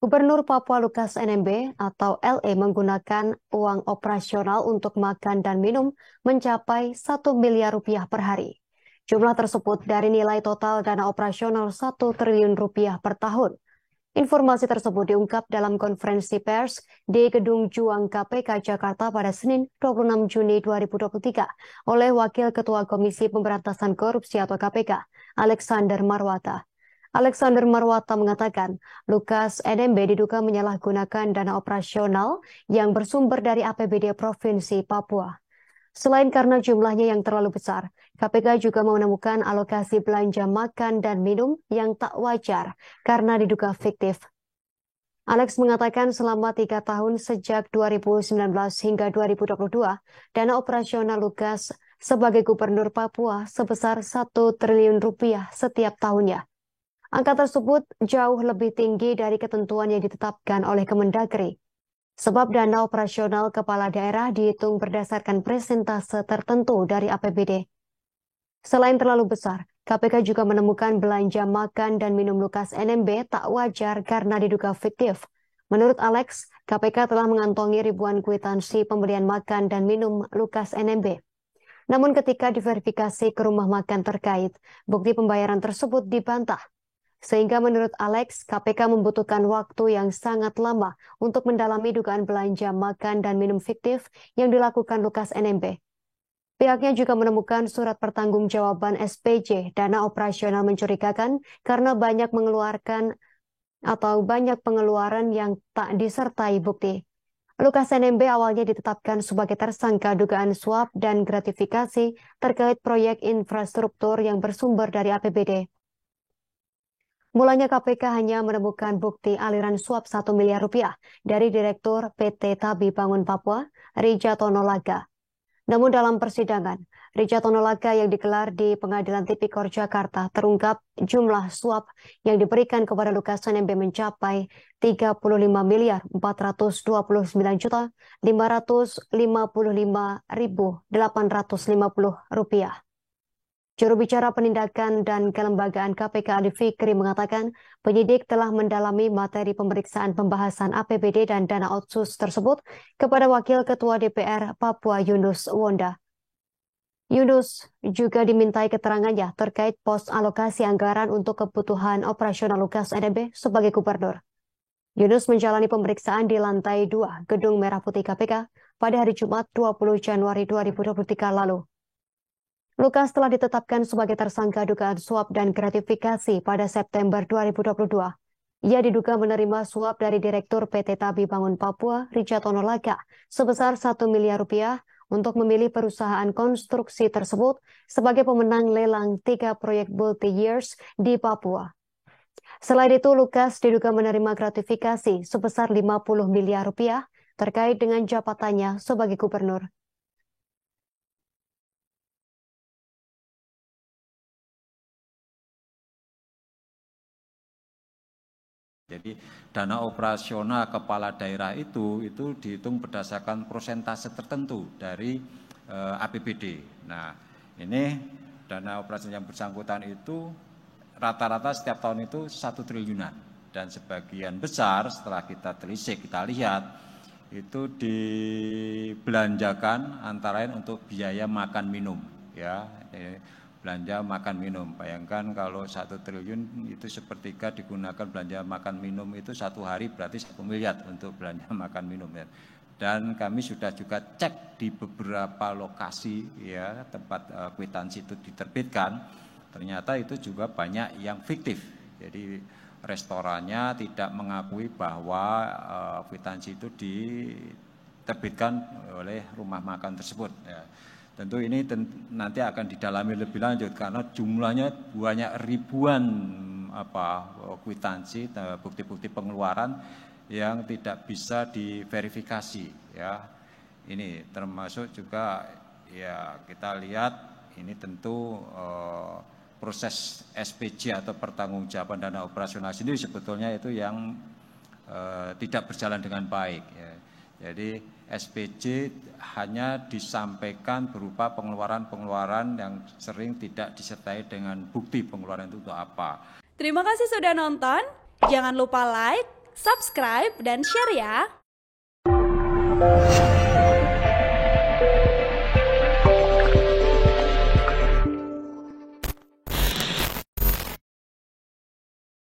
Gubernur Papua Lukas NMB atau LE menggunakan uang operasional untuk makan dan minum mencapai 1 miliar rupiah per hari. Jumlah tersebut dari nilai total dana operasional 1 triliun rupiah per tahun. Informasi tersebut diungkap dalam konferensi pers di Gedung Juang KPK Jakarta pada Senin 26 Juni 2023 oleh Wakil Ketua Komisi Pemberantasan Korupsi atau KPK, Alexander Marwata. Alexander Marwata mengatakan, Lukas NMB diduga menyalahgunakan dana operasional yang bersumber dari APBD Provinsi Papua. Selain karena jumlahnya yang terlalu besar, KPK juga menemukan alokasi belanja makan dan minum yang tak wajar karena diduga fiktif. Alex mengatakan selama 3 tahun sejak 2019 hingga 2022, dana operasional Lukas sebagai gubernur Papua sebesar 1 triliun rupiah setiap tahunnya. Angka tersebut jauh lebih tinggi dari ketentuan yang ditetapkan oleh Kemendagri. Sebab dana operasional kepala daerah dihitung berdasarkan persentase tertentu dari APBD. Selain terlalu besar, KPK juga menemukan belanja makan dan minum Lukas NMB tak wajar karena diduga fiktif. Menurut Alex, KPK telah mengantongi ribuan kwitansi pembelian makan dan minum Lukas NMB. Namun ketika diverifikasi ke rumah makan terkait, bukti pembayaran tersebut dibantah. Sehingga menurut Alex, KPK membutuhkan waktu yang sangat lama untuk mendalami dugaan belanja makan dan minum fiktif yang dilakukan Lukas NMB. Pihaknya juga menemukan surat pertanggungjawaban SPJ dana operasional mencurigakan karena banyak pengeluaran yang tak disertai bukti. Lukas NMB awalnya ditetapkan sebagai tersangka dugaan suap dan gratifikasi terkait proyek infrastruktur yang bersumber dari APBD. Mulanya KPK hanya menemukan bukti aliran suap 1 miliar rupiah dari Direktur PT Tabi Bangun Papua, Rijatono Laga. Namun dalam persidangan, Rijatono Laga yang digelar di Pengadilan Tipikor Jakarta terungkap jumlah suap yang diberikan kepada Lukas NMB mencapai 35.429.555.850 rupiah. Juru bicara Penindakan dan Kelembagaan KPK Ali Fikri mengatakan penyidik telah mendalami materi pemeriksaan pembahasan APBD dan dana otsus tersebut kepada Wakil Ketua DPR Papua Yunus Wonda. Yunus juga dimintai keterangannya terkait pos alokasi anggaran untuk kebutuhan operasional Lukas NMB sebagai gubernur. Yunus menjalani pemeriksaan di lantai 2 Gedung Merah Putih KPK pada hari Jumat 20 Januari 2023 lalu. Lukas telah ditetapkan sebagai tersangka dugaan suap dan gratifikasi pada September 2022. Ia diduga menerima suap dari Direktur PT Tabi Bangun Papua, Rijatono Laga, sebesar 1 miliar rupiah untuk memilih perusahaan konstruksi tersebut sebagai pemenang lelang 3 proyek multi-years di Papua. Selain itu, Lukas diduga menerima gratifikasi sebesar 50 miliar rupiah terkait dengan jabatannya sebagai gubernur. Jadi dana operasional kepala daerah itu dihitung berdasarkan persentase tertentu dari APBD. Nah, ini dana operasional yang bersangkutan itu rata-rata setiap tahun itu 1 triliunan. Dan sebagian besar setelah kita telisik, kita lihat itu dibelanjakan antara lain untuk biaya makan minum, ya. Belanja makan minum. Bayangkan kalau 1 triliun itu sepertiga digunakan belanja makan minum itu 1 hari berarti 1 miliar untuk belanja makan minum, ya. Dan kami sudah juga cek di beberapa lokasi, ya, tempat kwitansi itu diterbitkan. Ternyata itu juga banyak yang fiktif. Jadi restorannya tidak mengakui bahwa kwitansi itu diterbitkan oleh rumah makan tersebut, ya. Tentu ini nanti akan didalami lebih lanjut karena jumlahnya banyak ribuan kwitansi, bukti-bukti pengeluaran yang tidak bisa diverifikasi, ya. Ini termasuk juga, ya, kita lihat ini tentu proses SPJ atau pertanggungjawaban dana operasional sendiri sebetulnya itu yang tidak berjalan dengan baik, ya. Jadi SPJ hanya disampaikan berupa pengeluaran-pengeluaran yang sering tidak disertai dengan bukti pengeluaran itu untuk apa. Terima kasih sudah nonton. Jangan lupa like, subscribe, dan share ya.